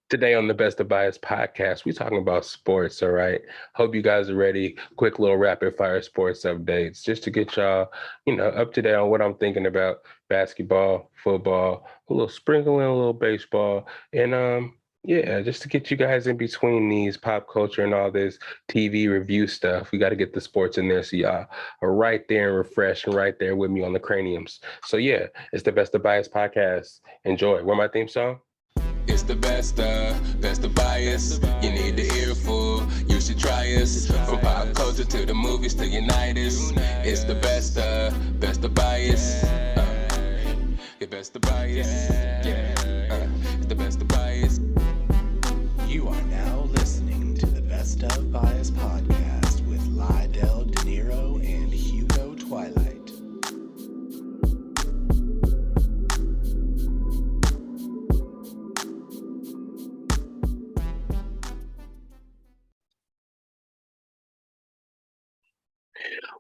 Today on the Best of Bias podcast, we're talking about sports, all right? Hope you guys are ready. Quick little rapid fire sports updates just to get y'all, up to date on what I'm thinking about basketball, football, a little sprinkling, a little baseball, and yeah, just to get you guys in between these pop culture and all this TV review stuff. We got to get the sports in there so y'all are right there and refreshed and right there with me on the craniums. So yeah, it's the Best of Bias podcast. Enjoy. What my theme song? It's the best of bias. You need the earful, you should try us. From pop culture to the movies to Unitas. It's the best of bias. The best of bias. Yeah, it's the best of bias. You are now listening to the Best of Bias podcast with Lydell Dinero and Hugo Twilight.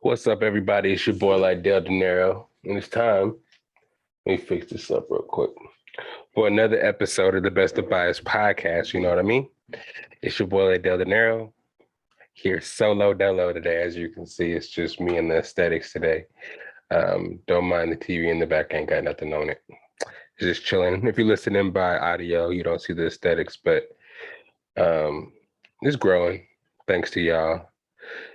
What's up, everybody? It's your boy Lydell Dinero, and it's time. Let me fix this up real quick for another episode of the Best of Bias podcast. You know what I mean? It's your boy Lydell Dinero here, solo dolo today. As you can see, it's just me and the aesthetics today. Don't mind the TV in the back; ain't got nothing on it. It's just chilling. If you're listening by audio, you don't see the aesthetics, but it's growing. Thanks to y'all.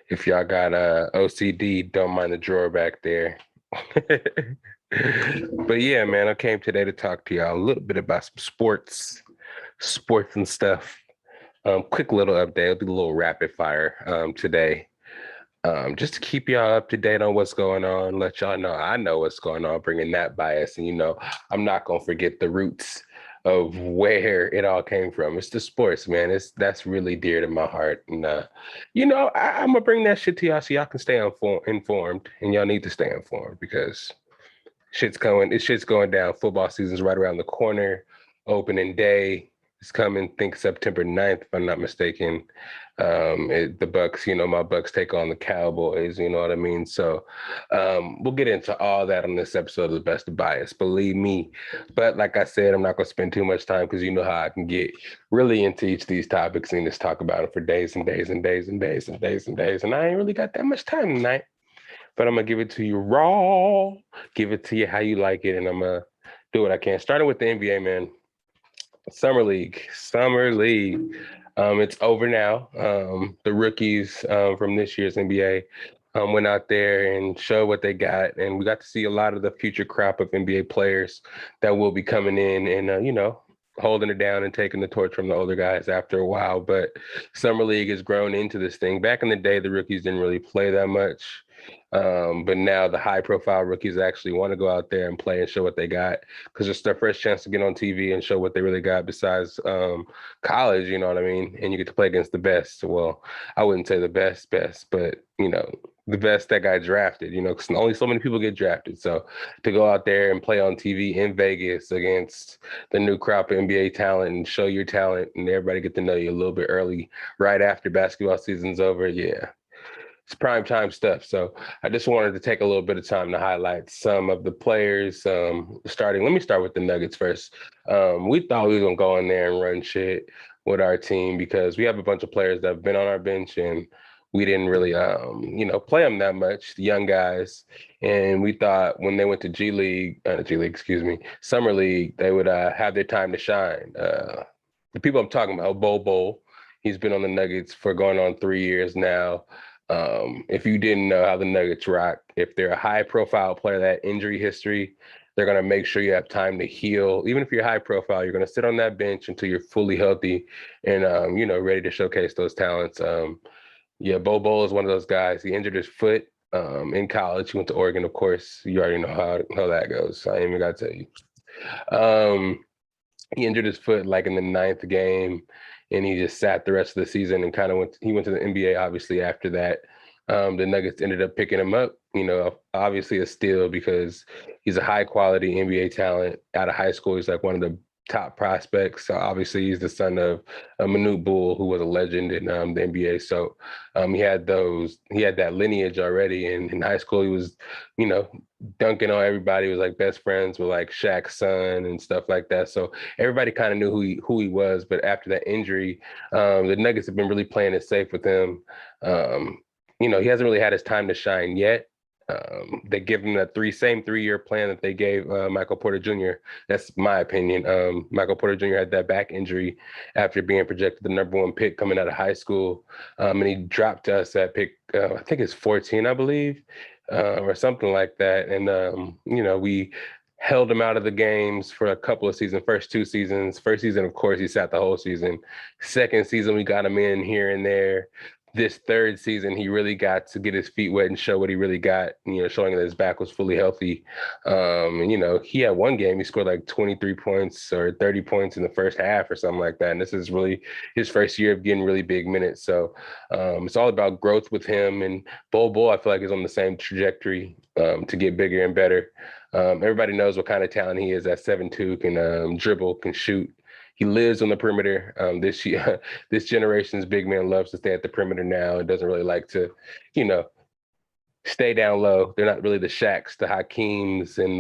If y'all got OCD, don't mind the drawer back there. But yeah, man, I came today to talk to y'all a little bit about some sports and stuff. Quick little update. It'll be a little rapid fire today. Just to keep y'all up to date on what's going on, let y'all know I know what's going on, bringing that bias. And, I'm not going to forget the roots of where it all came from. It's the sports, man. That's really dear to my heart. And, I'm going to bring that shit to y'all so y'all can stay informed, and y'all need to stay informed because shit's going down. Football season's right around the corner. Opening day is coming. Think September 9th, if I'm not mistaken. The Bucs, my Bucs take on the Cowboys, you know what I mean? So we'll get into all that on this episode of the Best of Bias, believe me. But like I said, I'm not going to spend too much time because you know how I can get really into each of these topics and just talk about it for days and days and days and days and days and days. And I ain't really got that much time tonight. But I'm going to give it to you raw, give it to you how you like it, and I'm going to do what I can. Starting with the NBA, man. Summer League. It's over now. The rookies from this year's NBA went out there and showed what they got, and we got to see a lot of the future crop of NBA players that will be coming in and, holding it down and taking the torch from the older guys after a while. But Summer League has grown into this thing. Back in the day, the rookies didn't really play that much. But now the high profile rookies actually want to go out there and play and show what they got because it's their first chance to get on TV and show what they really got besides college, you know what I mean? And you get to play against the best. Well, I wouldn't say the best, but, the best that got drafted, because only so many people get drafted. So to go out there and play on TV in Vegas against the new crop of NBA talent and show your talent and everybody get to know you a little bit early, right after basketball season's over, yeah. It's prime time stuff. So I just wanted to take a little bit of time to highlight some of the players. Let me start with the Nuggets first. We thought we were going to go in there and run shit with our team because we have a bunch of players that have been on our bench and we didn't really, play them that much, the young guys. And we thought when they went to Summer League, they would have their time to shine. The people I'm talking about, Bol, he's been on the Nuggets for going on 3 years now. If you didn't know how the Nuggets rock, if they're a high profile player, that injury history, they're going to make sure you have time to heal. Even if you're high profile, you're going to sit on that bench until you're fully healthy and, ready to showcase those talents. Bol is one of those guys. He injured his foot in college. He went to Oregon, of course. You already know how that goes. I ain't even got to tell you. He injured his foot like in the 9th game. And he just sat the rest of the season and kind of went to the NBA, obviously, after that. The Nuggets ended up picking him up, obviously a steal because he's a high-quality NBA talent out of high school. He's like one of the top prospects. So obviously, he's the son of Manute Bull, who was a legend in the NBA. So he had that lineage already. And in high school, he was, dunking on everybody. He was like best friends with like Shaq's son and stuff like that. So everybody kind of knew who he was. But after that injury, the Nuggets have been really playing it safe with him. He hasn't really had his time to shine yet. They give him that same 3-year plan that they gave Michael Porter Jr. That's my opinion. Michael Porter Jr. had that back injury after being projected the #1 pick coming out of high school, and he dropped to us at pick, I think it's 14, I believe, or something like that. And we held him out of the games for a couple of seasons. First 2 seasons. First season, of course, he sat the whole season. Second season, we got him in here and there. This third season, he really got to get his feet wet and show what he really got, showing that his back was fully healthy. He had one game, he scored like 23 points or 30 points in the first half or something like that. And this is really his first year of getting really big minutes. So it's all about growth with him. And Bol, I feel like, is on the same trajectory to get bigger and better. Everybody knows what kind of talent he is at 7'2", can dribble, can shoot. He lives on the perimeter. This generation's big man loves to stay at the perimeter now and doesn't really like to, stay down low. They're not really the Shaqs, the Hakeems, and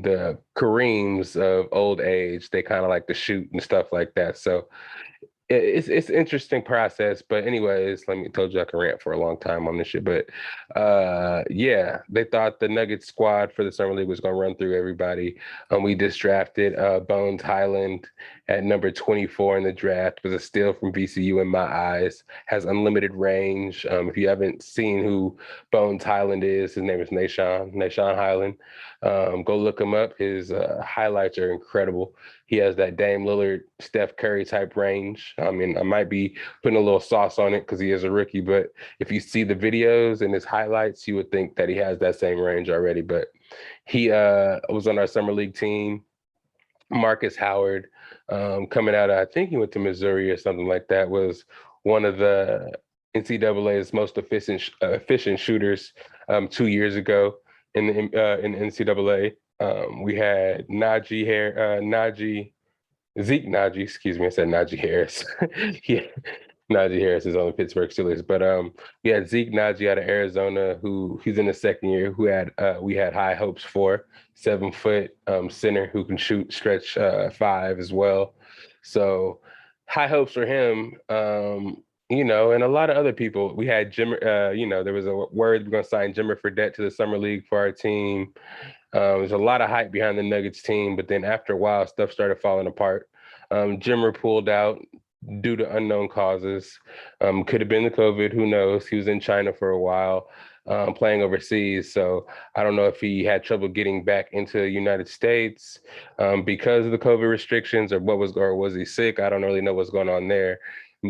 the Kareems of old age. They kind of like to shoot and stuff like that. So it's an interesting process. But anyways, told you I can rant for a long time on this shit. But they thought the Nuggets squad for the Summer League was going to run through everybody. We just drafted Bones Highland at number 24 in the draft. It was a steal from VCU in my eyes. Has unlimited range. If you haven't seen who Bones Highland is, his name is Nashawn Highland. Go look him up. His highlights are incredible. He has that Dame Lillard, Steph Curry type range. I mean, I might be putting a little sauce on it because he is a rookie, but if you see the videos and his highlights, you would think that he has that same range already. But he was on our summer league team. Marcus Howard, coming out of, I think he went to Missouri or something like that, was one of the NCAA's most efficient shooters 2 years ago in the NCAA. We had Zeke Najee, excuse me, I said Najee Harris. Yeah, Najee Harris is on the Pittsburgh Steelers. But we had Zeke Najee out of Arizona, who he's in the second year, who we had high hopes for. 7-foot center who can stretch 5 as well. So high hopes for him. And a lot of other people. We had Jimmer, there was a word we're going to sign Jimmer Fredette to the Summer League for our team. There's a lot of hype behind the Nuggets team, but then after a while, stuff started falling apart. Jimmer pulled out due to unknown causes. Could have been the COVID, who knows? He was in China for a while, playing overseas. So I don't know if he had trouble getting back into the United States because of the COVID restrictions, or was he sick? I don't really know what's going on there.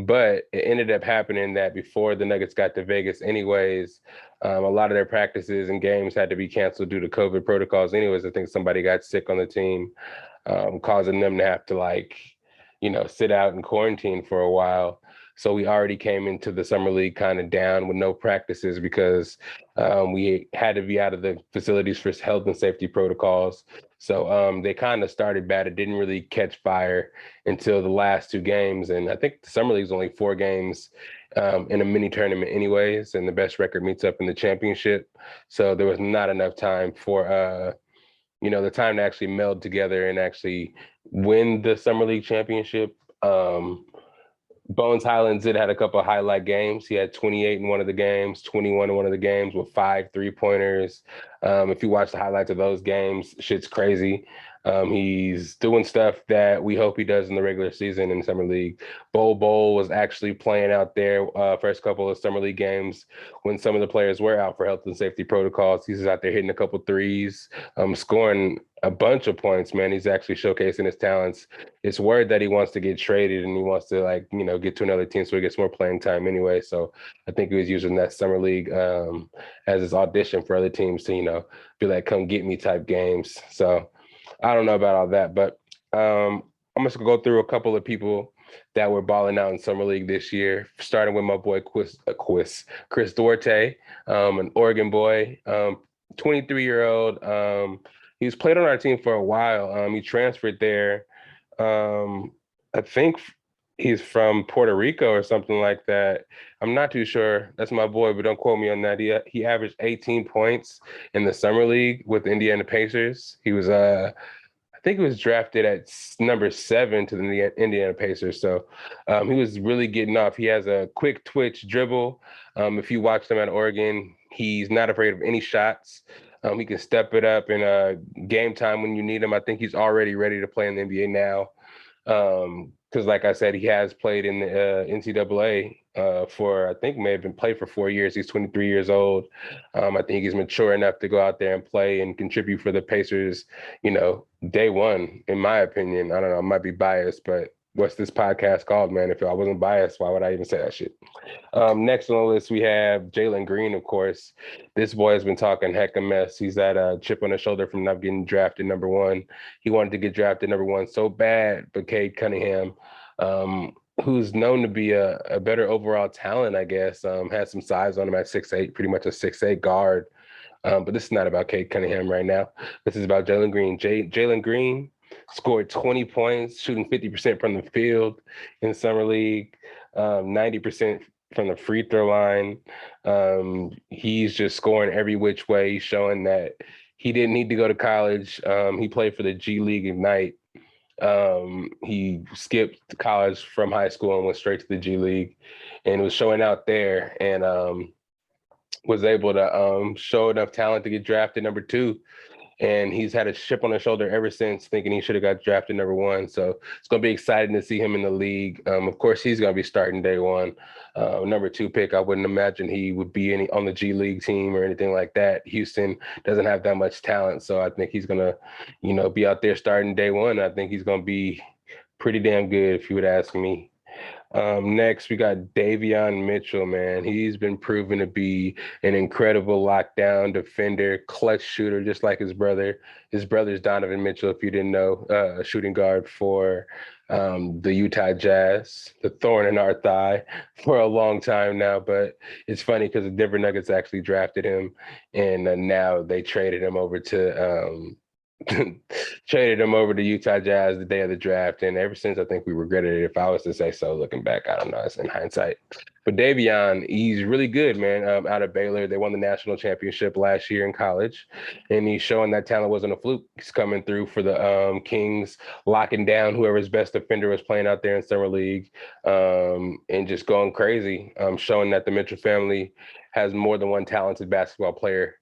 But it ended up happening that before the Nuggets got to Vegas anyways, a lot of their practices and games had to be canceled due to COVID protocols anyways. I think somebody got sick on the team, causing them to have to sit out in quarantine for a while. So we already came into the summer league kind of down with no practices because we had to be out of the facilities for health and safety protocols. So they kind of started bad. It didn't really catch fire until the last 2 games. And I think the summer league is only 4 games in a mini tournament anyways. And the best record meets up in the championship. So there was not enough time for, the time to actually meld together and actually win the summer league championship. Bones Highlands had a couple of highlight games. He had 28 in one of the games, 21 in one of the games with 5 3-pointers. If you watch the highlights of those games, shit's crazy. He's doing stuff that we hope he does in the regular season in Summer League. Bol was actually playing out there first couple of Summer League games when some of the players were out for health and safety protocols. He's out there hitting a couple threes, scoring a bunch of points, man. He's actually showcasing his talents. It's word that he wants to get traded and he wants to get to another team so he gets more playing time anyway. So I think he was using that Summer League as his audition for other teams to, be like, come get me type games. So I don't know about all that, but I'm just gonna go through a couple of people that were balling out in Summer League this year, starting with my boy Chris Duarte, an Oregon boy, 23-year-old, He's played on our team for a while. He transferred there. I think he's from Puerto Rico or something like that. I'm not too sure. That's my boy, but don't quote me on that. He averaged 18 points in the summer league with the Indiana Pacers. He was I think he was drafted at number 7 to the Indiana Pacers. So he was really getting off. He has a quick twitch dribble. If you watch him at Oregon, he's not afraid of any shots. He can step it up in game time when you need him. I think he's already ready to play in the NBA now. Because like I said, he has played in the NCAA for, I think may have been played for 4 years. He's 23 years old. I think he's mature enough to go out there and play and contribute for the Pacers, day one, in my opinion. I don't know, I might be biased, but what's this podcast called, man? If I wasn't biased, why would I even say that shit? Next on the list, we have Jalen Green, of course. This boy has been talking heck a mess. He's had a chip on his shoulder from not getting drafted number 1. He wanted to get drafted number 1 so bad, but Kade Cunningham, who's known to be a better overall talent, I guess, has some size on him at 6'8", pretty much a 6'8" guard. But this is not about Kade Cunningham right now. This is about Jalen Green. Jalen Green scored 20 points, shooting 50% from the field in summer league, 90% from the free throw line. He's just scoring every which way, showing that he didn't need to go to college. He played for the G League Ignite. He skipped college from high school and went straight to the G League and was showing out there and was able to show enough talent to get drafted number 2. And he's had a chip on his shoulder ever since, thinking he should have got drafted number 1. So it's going to be exciting to see him in the league. Of course, he's going to be starting day 1. Number 2 pick, I wouldn't imagine he would be on the G League team or anything like that. Houston doesn't have that much talent. So I think he's going to, be out there starting day 1. I think he's going to be pretty damn good, if you would ask me. Next, we got Davion Mitchell, man. He's been proven to be an incredible lockdown defender, clutch shooter, just like his brother. His brother's Donovan Mitchell, if you didn't know, a shooting guard for the Utah Jazz, the thorn in our thigh for a long time now. But it's funny because the Denver Nuggets actually drafted him, and now they traded him over to Utah Jazz the day of the draft, and ever since I think we regretted it. If I was to say so, looking back, I don't know, it's in hindsight. But Davion, he's really good, man. Out of Baylor, they won the national championship last year in college, and he's showing that talent wasn't a fluke. He's coming through for the Kings, locking down whoever's best defender was playing out there in summer league, and just going crazy, showing that the Mitchell family has more than one talented basketball player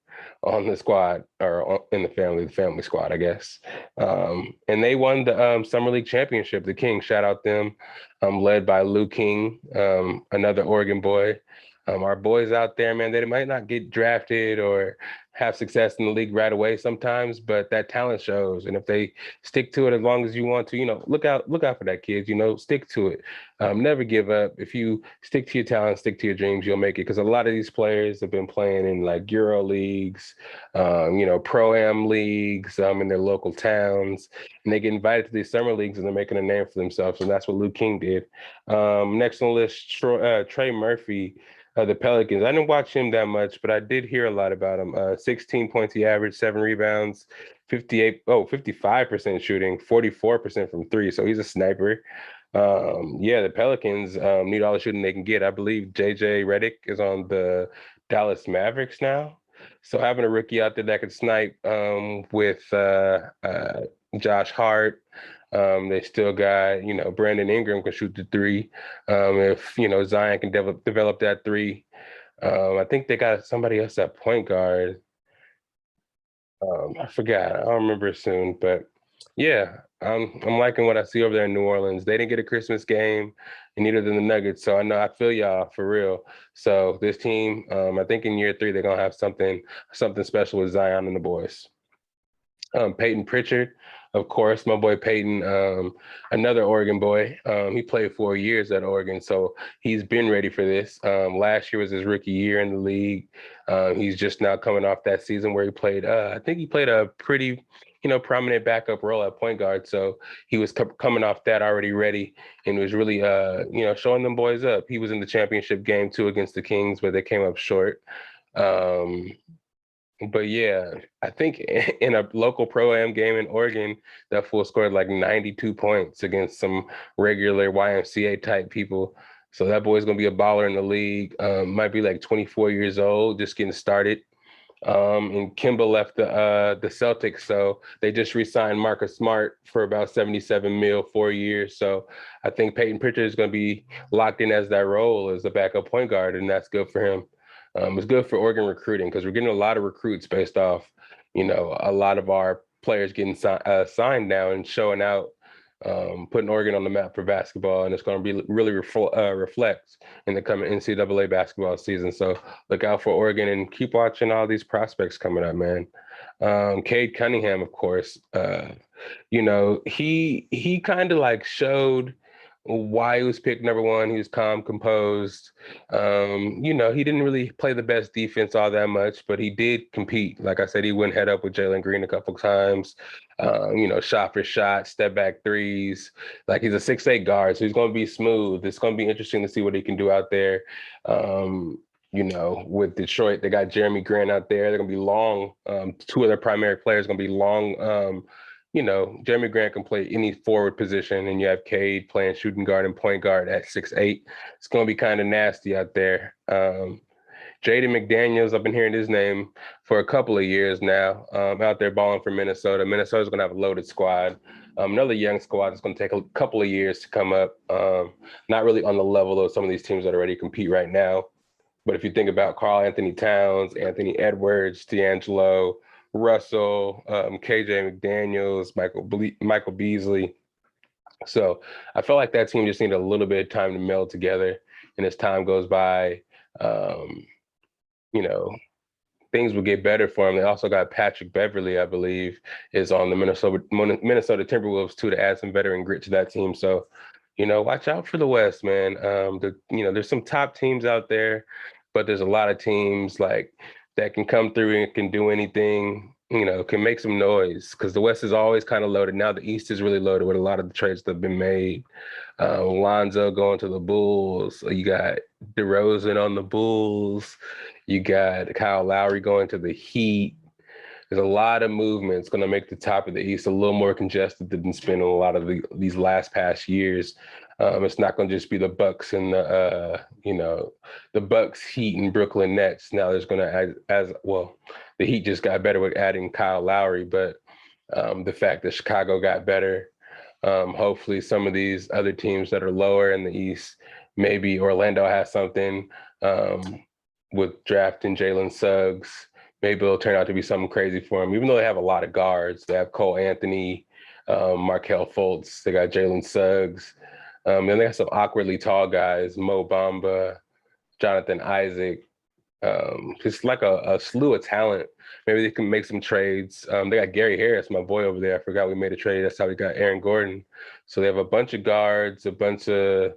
on the squad, or in the family squad, I guess. And they won the Summer League championship, the Kings, shout out them, led by Lou King, another Oregon boy. Our boys out there, man, they might not get drafted or have success in the league right away sometimes, but that talent shows. And if they stick to it as long as you want to, look out for that, kids, stick to it. Never give up. If you stick to your talent, stick to your dreams, you'll make it. Because a lot of these players have been playing in like Euro leagues, Pro-Am leagues, in their local towns, and they get invited to these summer leagues and they're making a name for themselves. And that's what Luke King did. Next on the list, Trey Murphy, the Pelicans. I didn't watch him that much, but I did hear a lot about him. 16 points he averaged, 7 rebounds, 55% shooting, 44% from 3. So he's a sniper. The Pelicans need all the shooting they can get. I believe JJ Redick is on the Dallas Mavericks now. So having a rookie out there that could snipe with Josh Hart. They still got, Brandon Ingram can shoot the 3. If, Zion can develop that 3. I think they got somebody else at point guard. I forgot. I'll remember soon. But yeah, I'm liking what I see over there in New Orleans. They didn't get a Christmas game, and neither did the Nuggets. So I know I feel y'all for real. So this team, I think in year 3, they're going to have something special with Zion and the boys. Peyton Pritchard, of course, my boy Peyton, another Oregon boy. He played 4 years at Oregon, so he's been ready for this. Last year was his rookie year in the league. He's just now coming off that season where he played, I think he played a pretty, prominent backup role at point guard. So he was coming off that already ready and was really, showing them boys up. He was in the championship game too against the Kings, but they came up short. But yeah, I think in a local pro-am game in Oregon, that fool scored like 92 points against some regular YMCA type people. So that boy's gonna be a baller in the league. Might be like 24 years old, just getting started. And Kimba left the Celtics, so they just re-signed Marcus Smart for about 77 mil, 4 years. So I think Peyton Pritchard is going to be locked in as that role as a backup point guard, and that's good for him. It's good for Oregon recruiting because we're getting a lot of recruits based off, a lot of our players getting signed now and showing out, putting Oregon on the map for basketball, and it's going to be really reflect in the coming NCAA basketball season. So look out for Oregon and keep watching all these prospects coming up, man. Kade Cunningham, of course, he kind of like showed why he was picked number one. He was calm, composed. He didn't really play the best defense all that much, but he did compete. Like I said, he went head up with Jalen Green a couple times. Shot for shot, step back threes. Like he's a 6'8" guard, so he's going to be smooth. It's going to be interesting to see what he can do out there. With Detroit, they got Jeremy Grant out there. They're going to be long. Two of their primary players going to be long. Jeremy Grant can play any forward position, and you have Cade playing shooting guard and point guard at 6'8". It's going to be kind of nasty out there. Jaden McDaniels, I've been hearing his name for a couple of years now, out there balling for Minnesota. Minnesota's going to have a loaded squad. Another young squad that's going to take a couple of years to come up. Not really on the level of some of these teams that already compete right now. But if you think about Karl Anthony Towns, Anthony Edwards, D'Angelo, Russell, KJ McDaniels, Michael Beasley. So I felt like that team just needed a little bit of time to meld together. And as time goes by, things will get better for them. They also got Patrick Beverly, I believe, is on the Minnesota Timberwolves too, to add some veteran grit to that team. So, watch out for the West, man. There's some top teams out there, but there's a lot of teams like that can come through and can do anything, can make some noise because the West is always kind of loaded. Now the East is really loaded with a lot of the trades that have been made. Lonzo going to the Bulls. You got DeRozan on the Bulls. You got Kyle Lowry going to the Heat. There's a lot of movement. It's going to make the top of the East a little more congested than it's been in a lot of these past years. It's not going to just be the Bucs and the Bucs, Heat, and Brooklyn Nets. Now there's going to the Heat just got better with adding Kyle Lowry, but the fact that Chicago got better, hopefully some of these other teams that are lower in the East, maybe Orlando has something with drafting Jalen Suggs. Maybe it'll turn out to be something crazy for them. Even though they have a lot of guards, they have Cole Anthony, Markelle Fultz, they got Jalen Suggs. And they have some awkwardly tall guys, Mo Bamba, Jonathan Isaac, just like a slew of talent. Maybe they can make some trades. They got Gary Harris, my boy over there. I forgot we made a trade. That's how we got Aaron Gordon. So they have a bunch of guards, a bunch of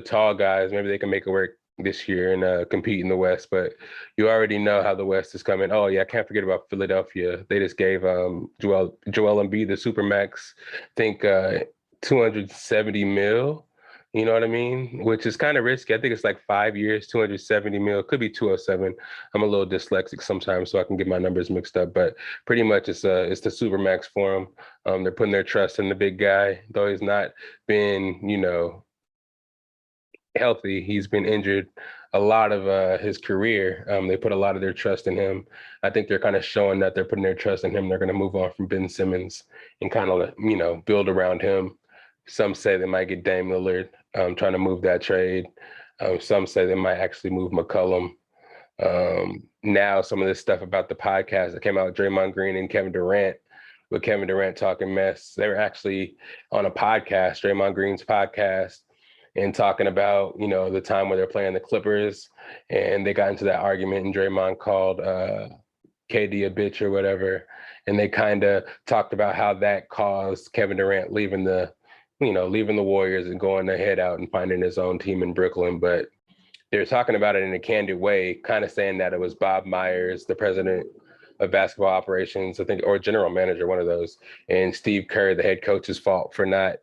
tall guys. Maybe they can make it work this year and compete in the West. But you already know how the West is coming. Oh yeah, I can't forget about Philadelphia. They just gave Joel Embiid the Supermax. I think 270 mil. You know what I mean? Which is kind of risky. I think it's like 5 years, 270 mil. Could be 207. I'm a little dyslexic sometimes, so I can get my numbers mixed up. But pretty much it's the Supermax for them. They're putting their trust in the big guy, though he's not been, healthy. He's been injured a lot of his career. They put a lot of their trust in him. I think they're kind of showing that they're putting their trust in him. They're going to move on from Ben Simmons and kind of, build around him. Some say they might get Dame Lillard, trying to move that trade. Some say they might actually move McCollum. Now some of this stuff about the podcast that came out with Draymond Green and Kevin Durant, with Kevin Durant talking mess. They were actually on a podcast, Draymond Green's podcast, and talking about, the time where they're playing the Clippers, and they got into that argument, and Draymond called KD a bitch or whatever. And they kind of talked about how that caused Kevin Durant leaving the Warriors and going to head out and finding his own team in Brooklyn. But they're talking about it in a candid way, kind of saying that it was Bob Myers, the president of basketball operations, I think, or general manager, one of those, and Steve Kerr, the head coach's fault for not,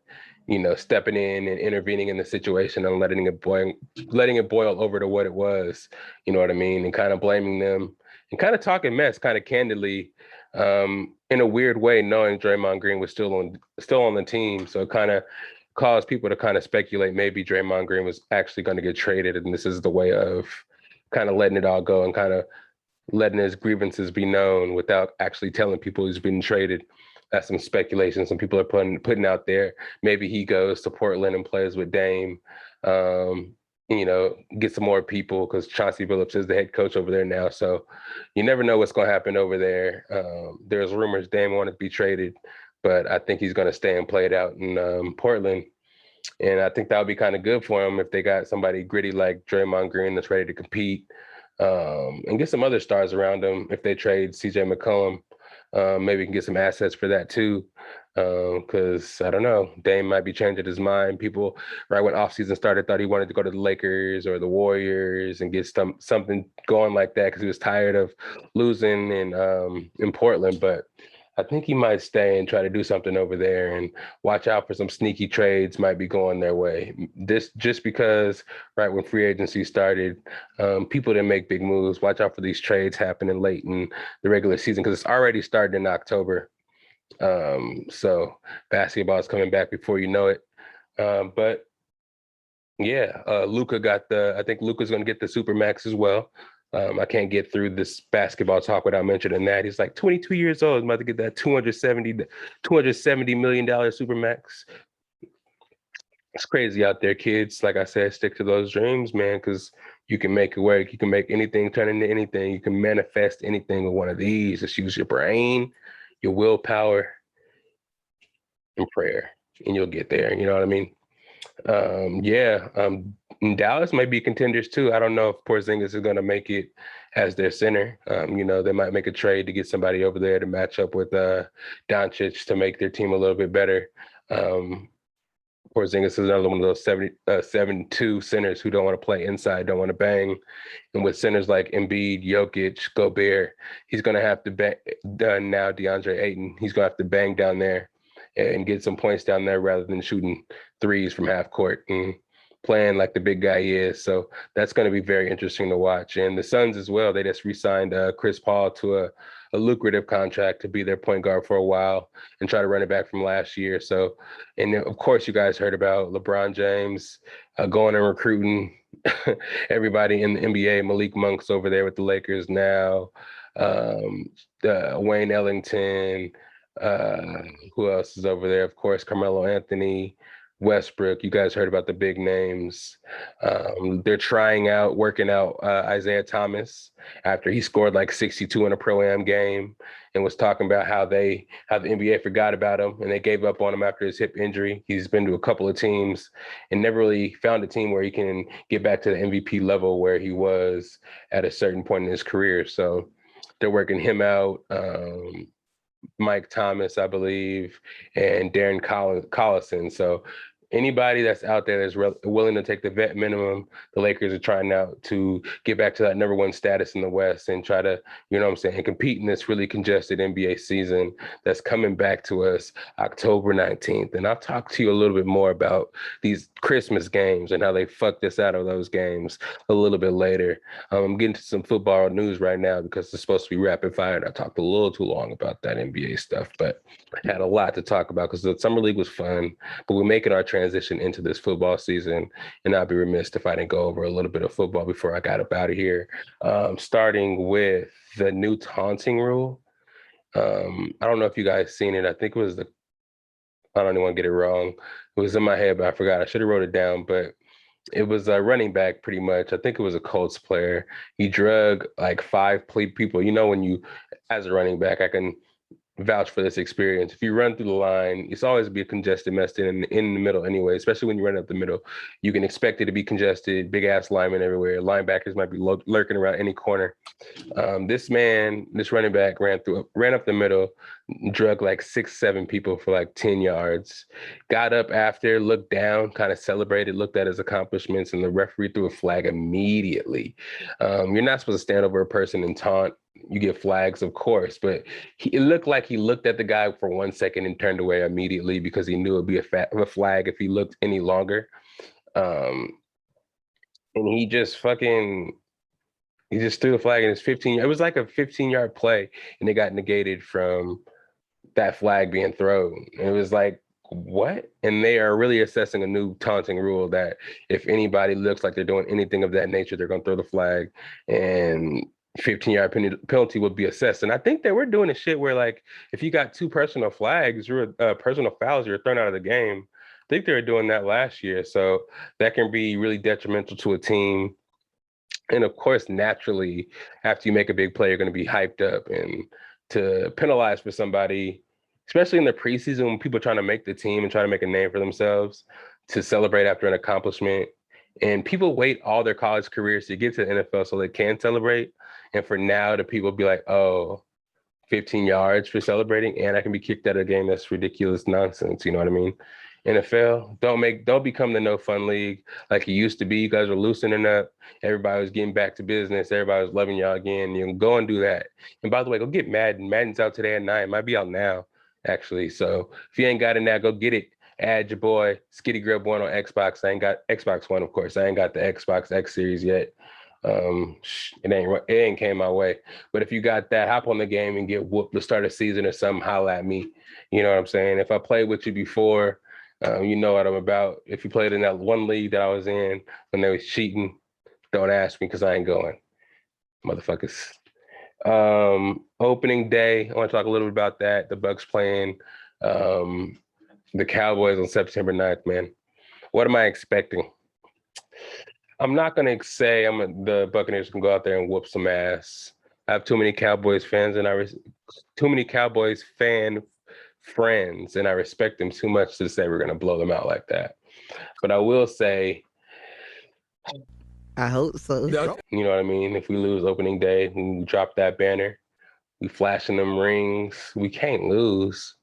stepping in and intervening in the situation and letting it boil over to what it was, you know what I mean? And kind of blaming them and kind of talking mess, kind of candidly, in a weird way, knowing Draymond Green was still on the team. So it kind of caused people to kind of speculate maybe Draymond Green was actually going to get traded, and this is the way of kind of letting it all go and kind of letting his grievances be known without actually telling people he's been traded. That's some speculation some people are putting out there. Maybe he goes to Portland and plays with Dame. Get some more people because Chauncey Billups is the head coach over there now. So you never know what's going to happen over there. There's rumors Dame wanted to be traded, but I think he's going to stay and play it out in Portland. And I think that would be kind of good for him if they got somebody gritty like Draymond Green that's ready to compete, and get some other stars around him. If they trade CJ McCollum, maybe can get some assets for that too. Because I don't know, Dame might be changing his mind. People, right when offseason started, thought he wanted to go to the Lakers or the Warriors and get something going like that because he was tired of losing in Portland. But I think he might stay and try to do something over there, and watch out for some sneaky trades might be going their way. This just because right when free agency started, people didn't make big moves. Watch out for these trades happening late in the regular season because it's already started in October. So basketball is coming back before you know it. But yeah, Luka I think Luka's going to get the Supermax as well. I can't get through this basketball talk without mentioning that. He's like 22 years old. He's about to get that $270 million Supermax. It's crazy out there, kids. Like I said, stick to those dreams, man, because you can make it work. You can make anything turn into anything. You can manifest anything with one of these. Just use your brain, your willpower, and prayer, and you'll get there. You know what I mean? Dallas might be contenders too. I don't know if Porzingis is going to make it as their center. They might make a trade to get somebody over there to match up with Doncic to make their team a little bit better. Porzingis is another one of those 7'2" centers who don't want to play inside, don't want to bang. And with centers like Embiid, Jokic, Gobert, he's going to have to bang. Now DeAndre Ayton, he's going to have to bang down there and get some points down there rather than shooting threes from half court and playing like the big guy he is. So that's going to be very interesting to watch. And the Suns as well, they just re-signed Chris Paul to a lucrative contract to be their point guard for a while and try to run it back from last year. So, and of course you guys heard about LeBron James going and recruiting everybody in the NBA. Malik Monk's over there with the Lakers now. Wayne Ellington, who else is over there? Of course, Carmelo Anthony, Westbrook. You guys heard about the big names. They're working out Isaiah Thomas after he scored like 62 in a Pro-Am game and was talking about how the NBA forgot about him and they gave up on him after his hip injury. He's been to a couple of teams and never really found a team where he can get back to the MVP level where he was at a certain point in his career. So they're working him out. Mike Thomas, I believe, and Darren Collison. So anybody that's out there that's willing to take the vet minimum, the Lakers are trying out to get back to that number one status in the West and try to, and compete in this really congested NBA season that's coming back to us October 19th. And I'll talk to you a little bit more about these Christmas games and how they fucked us out of those games a little bit later. I'm getting to some football news right now because it's supposed to be rapid fire. And I talked a little too long about that NBA stuff, but I had a lot to talk about because the Summer League was fun, but we're making our transition into this football season, and I'd be remiss if I didn't go over a little bit of football before I got up out of here. Starting with the new taunting rule. I don't know if you guys seen it. I think it was I don't even want to get it wrong. It was in my head, but I forgot. I should have wrote it down, but it was a running back pretty much. I think it was a Colts player. He drug like 5 people. When you, as a running back, I can vouch for this experience. If you run through the line, it's always be a congested mess in the middle anyway, especially when you run up the middle. You can expect it to be congested, big ass linemen everywhere. Linebackers might be lurking around any corner. This running back ran up the middle, drug like 6-7 people for like 10 yards, got up after, looked down, kind of celebrated, looked at his accomplishments, and the referee threw a flag immediately. You're not supposed to stand over a person and taunt. You get flags, of course, but it looked like he looked at the guy for 1 second and turned away immediately because he knew it'd be a flag if he looked any longer. And he just fucking He just threw the flag and it's 15. It was like a 15-yard play, and it got negated from that flag being thrown. And it was like, what? And they are really assessing a new taunting rule that if anybody looks like they're doing anything of that nature, they're going to throw the flag, and 15-yard penalty would be assessed. And I think that we're doing a shit where, like, if you got two personal flags, you're personal fouls, you're thrown out of the game. I think they were doing that last year. So that can be really detrimental to a team. And of course, naturally, after you make a big play, you're going to be hyped up. And to penalize for somebody, especially in the preseason when people are trying to make the team and trying to make a name for themselves, to celebrate after an accomplishment. And people wait all their college careers to get to the NFL so they can celebrate. And for now, the people be like, oh, 15 yards for celebrating, and I can be kicked out of a game. That's ridiculous nonsense. You know what I mean? NFL, don't become the no fun league like it used to be. You guys are loosening up. Everybody was getting back to business. Everybody was loving y'all again. You can go and do that. And by the way, go get Madden. Madden's out today at 9. It might be out now, actually. So if you ain't got it now, go get it. Add your boy Skitty Grub One on Xbox. I ain't got Xbox One, of course. I ain't got the Xbox X Series yet. It ain't came my way. But if you got that, hop on the game and get whooped to start a season or something, holla at me. You know what I'm saying? If I played with you before, you know what I'm about. If you played in that one league that I was in when they was cheating, don't ask me because I ain't going. Motherfuckers. Opening day, I want to talk a little bit about that. The Bucs playing the Cowboys on September 9th, man. What am I expecting? I'm not going to say the Buccaneers can go out there and whoop some ass. I have too many Cowboys fans and too many Cowboys fan friends, and I respect them too much to say we're going to blow them out like that. But I will say, I hope so. You know what I mean? If we lose opening day, we drop that banner, we flashing them rings, we can't lose.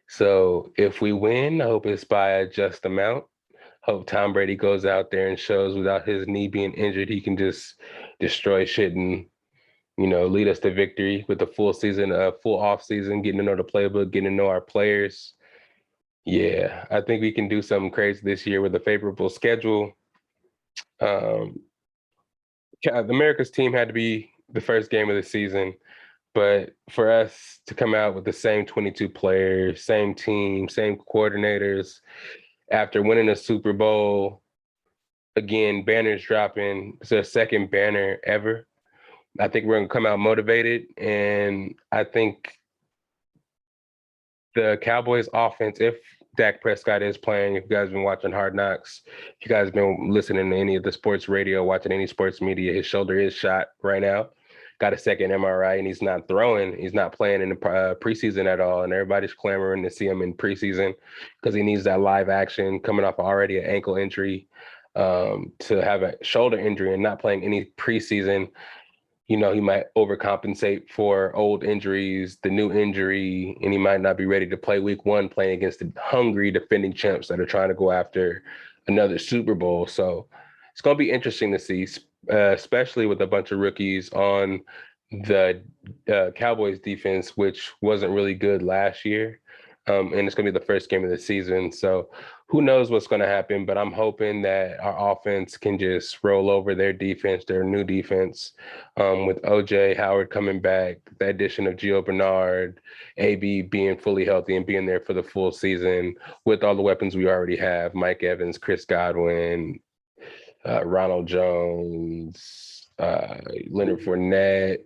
So if we win, I hope it's by a just amount. Hope Tom Brady goes out there and shows without his knee being injured, he can just destroy shit and, you know, lead us to victory with the full season, full off season, getting to know the playbook, getting to know our players. Yeah, I think we can do something crazy this year with a favorable schedule. The America's team had to be the first game of the season, but for us to come out with the same 22 players, same team, same coordinators, after winning a Super Bowl, again, banners dropping, it's their second banner ever. I think we're going to come out motivated, and I think the Cowboys offense, if Dak Prescott is playing, if you guys have been watching Hard Knocks, if you guys have been listening to any of the sports radio, watching any sports media, his shoulder is shot right now. Got a second MRI, and he's not throwing. He's not playing in the preseason at all, and everybody's clamoring to see him in preseason because he needs that live action coming off already an ankle injury. To have a shoulder injury and not playing any preseason, you know, he might overcompensate for old injuries, the new injury, and he might not be ready to play week 1 playing against the hungry defending champs that are trying to go after another Super Bowl. So it's going to be interesting to see, especially with a bunch of rookies on the Cowboys defense, which wasn't really good last year. And it's going to be the first game of the season. So who knows what's going to happen, but I'm hoping that our offense can just roll over their defense, their new defense, with OJ Howard coming back, the addition of Gio Bernard, AB being fully healthy and being there for the full season with all the weapons we already have, Mike Evans, Chris Godwin, Ronald Jones, Leonard Fournette,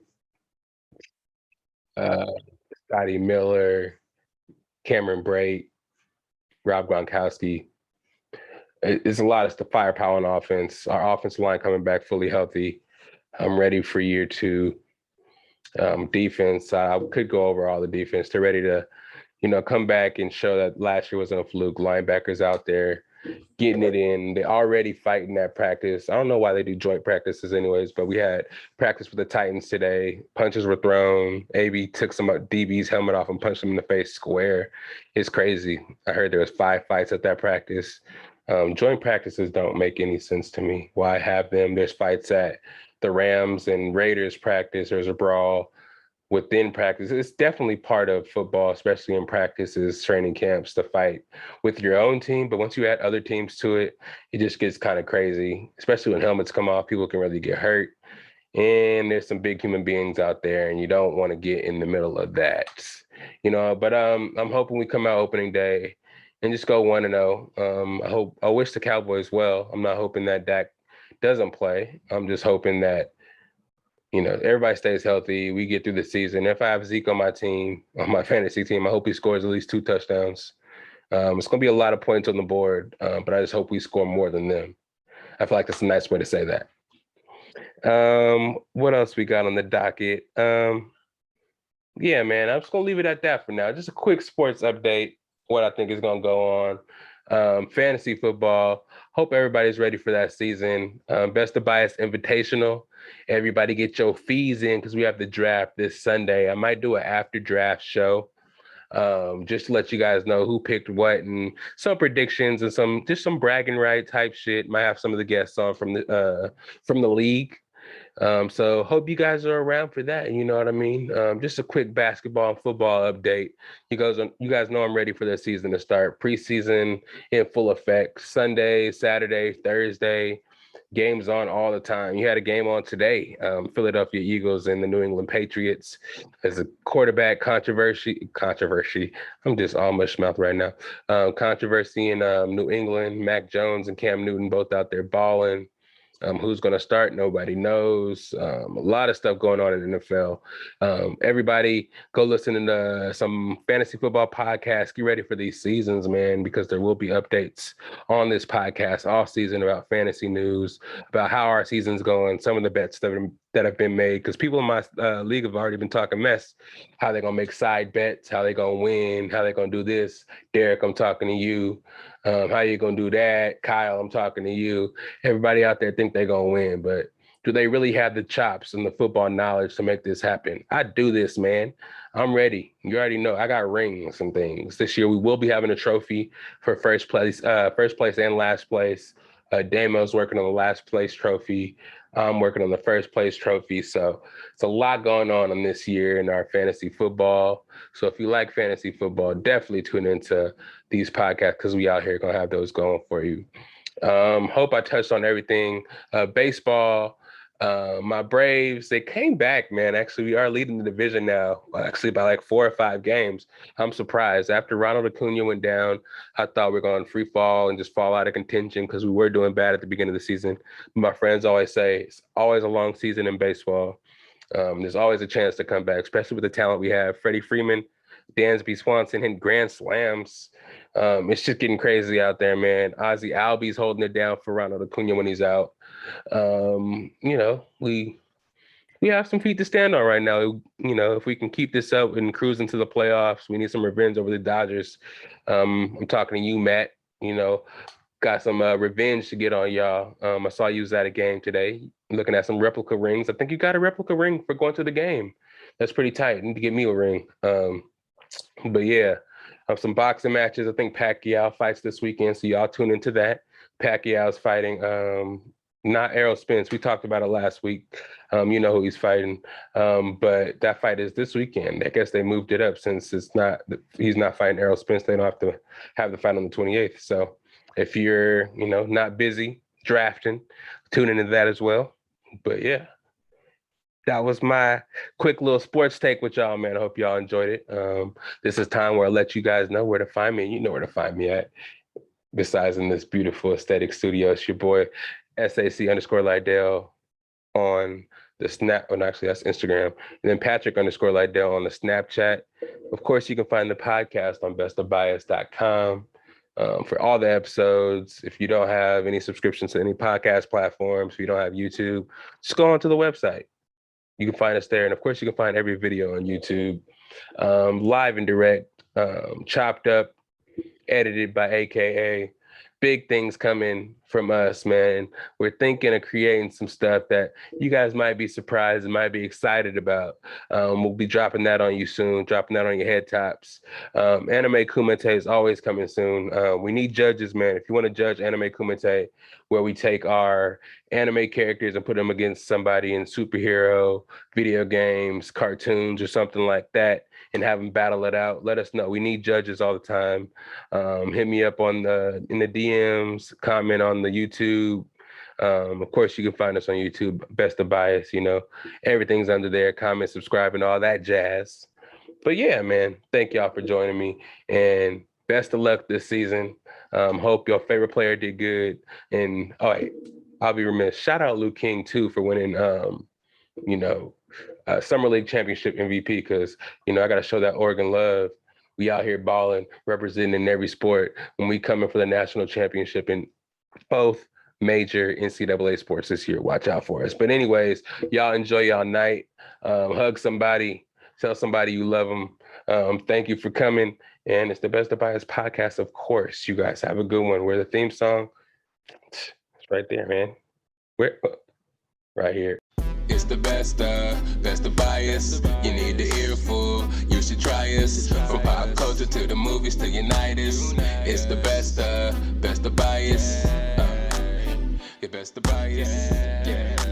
Scotty Miller, Cameron Brate, Rob Gronkowski. It's a lot of the firepower on offense. Our offensive line coming back fully healthy. I'm ready for year 2. Defense, I could go over all the defense. They're ready to, you know, come back and show that last year wasn't a fluke. Linebackers out there getting it in. They're already fighting that practice. I don't know why they do joint practices anyways, but we had practice with the Titans today. Punches were thrown. AB took some DB's helmet off and punched him in the face square. It's crazy. I heard there was 5 fights at that practice. Joint practices don't make any sense to me. Why have them? There's fights at the Rams and Raiders practice. There's a brawl within practice. It's definitely part of football, especially in practices, training camps, to fight with your own team. But once you add other teams to it, it just gets kind of crazy, especially when helmets come off. People can really get hurt. and there's some big human beings out there, and you don't want to get in the middle of that, But I'm hoping we come out opening day and just go 1-0. I wish the Cowboys well. I'm not hoping that Dak doesn't play. I'm just hoping that everybody stays healthy. We get through the season. If I have Zeke on my team, on my fantasy team, I hope he scores at least 2 touchdowns. It's going to be a lot of points on the board, but I just hope we score more than them. I feel like that's a nice way to say that. What else we got on the docket? Yeah, man, I'm just going to leave it at that for now. Just a quick sports update, what I think is going to go on. Fantasy football. Hope everybody's ready for that season. Best of Bias Invitational. Everybody get your fees in because we have the draft this Sunday. I might do an after draft show just to let you guys know who picked what and some predictions and some bragging right type shit. Might have some of the guests on from the league. So hope you guys are around for that. You know what I mean? Just a quick basketball and football update. You guys know I'm ready for the season to start. Preseason in full effect. Sunday, Saturday, Thursday, games on all the time. You had a game on today. Philadelphia Eagles and the New England Patriots. As a quarterback controversy. I'm just all mush mouth right now. Controversy in New England. Mac Jones and Cam Newton both out there balling. Who's going to start? Nobody knows. A lot of stuff going on in the NFL. Everybody go listen to some fantasy football podcasts. Get ready for these seasons, man, because there will be updates on this podcast all season about fantasy news, about how our season's going, some of the bets that have been made, because people in my league have already been talking mess, how they're going to make side bets, how they're going to win, how they're going to do this. Derek, I'm talking to you. How you going to do that? Kyle, I'm talking to you. Everybody out there think they're going to win, but do they really have the chops and the football knowledge to make this happen? I do this, man. I'm ready. You already know I got rings and things. This year we will be having a trophy for first place and last place. Damo's working on the last place trophy. I'm working on the first place trophy. So it's a lot going on this year in our fantasy football. So if you like fantasy football, definitely tune into these podcasts because we out here going to have those going for you. Hope I touched on everything. Baseball, my Braves, they came back, man. Actually, we are leading the division now, actually by like 4 or 5 games. I'm surprised. After Ronald Acuna went down, I thought we were going to free fall and just fall out of contention because we were doing bad at the beginning of the season. My friends always say it's always a long season in baseball. There's always a chance to come back, especially with the talent we have. Freddie Freeman, Dansby Swanson hitting grand slams. It's just getting crazy out there, man. Ozzie Albies holding it down for Ronald Acuna when he's out. We have some feet to stand on right now. If we can keep this up and cruise into the playoffs, we need some revenge over the Dodgers. I'm talking to you, Matt. Got some revenge to get on y'all. I saw you was at a game today, looking at some replica rings. I think you got a replica ring for going to the game. That's pretty tight. You need to get me a ring. But yeah, some boxing matches. I think Pacquiao fights this weekend, so y'all tune into that. Pacquiao's fighting not Errol Spence. We talked about it last week. You know who he's fighting. But that fight is this weekend. I guess they moved it up since he's not fighting Errol Spence. They don't have to have the fight on the 28th. So if you're, not busy drafting, tune into that as well. But yeah, that was my quick little sports take with y'all, man. I hope y'all enjoyed it. This is time where I let you guys know where to find me. You know where to find me at. Besides in this beautiful aesthetic studio, it's your boy SAC_Lydell on the Snap. Oh, no, actually, that's Instagram. And then Patrick_Lydell on the Snapchat. Of course, you can find the podcast on bestofbias.com. For all the episodes. If you don't have any subscriptions to any podcast platforms, if you don't have YouTube, just go onto the website. You can find us there. And of course, you can find every video on YouTube, live and direct, chopped up, edited by AKA. Big things coming from us, man. We're thinking of creating some stuff that you guys might be surprised and might be excited about. We'll be dropping that on you soon, dropping that on your head tops. Anime Kumite is always coming soon. We need judges, man. If you want to judge Anime Kumite, where we take our anime characters and put them against somebody in superhero, video games, cartoons, or something like that, and have them battle it out, let us know. We need judges all the time. Hit me up in the DMs, comment on the YouTube. Of course, you can find us on YouTube, Best of Bias. Everything's under there. Comment, subscribe, and all that jazz. But yeah, man, thank y'all for joining me, and best of luck this season. Hope your favorite player did good. And I'll be remiss. Shout out Luke King too for winning, Summer League Championship MVP, because I got to show that Oregon love. We out here balling, representing in every sport when we coming for the national championship in both major NCAA sports this year. Watch out for us. But anyways, y'all enjoy y'all night. Hug somebody. Tell somebody you love them. Thank you for coming. And it's the Best of Bias podcast, of course. You guys have a good one. Where the theme song? It's right there, man. Where? Right here. It's the best of bias. You need the earful, you should try us. From pop culture to the movies to Unitas. It's the best of bias. Best of bias. Yeah.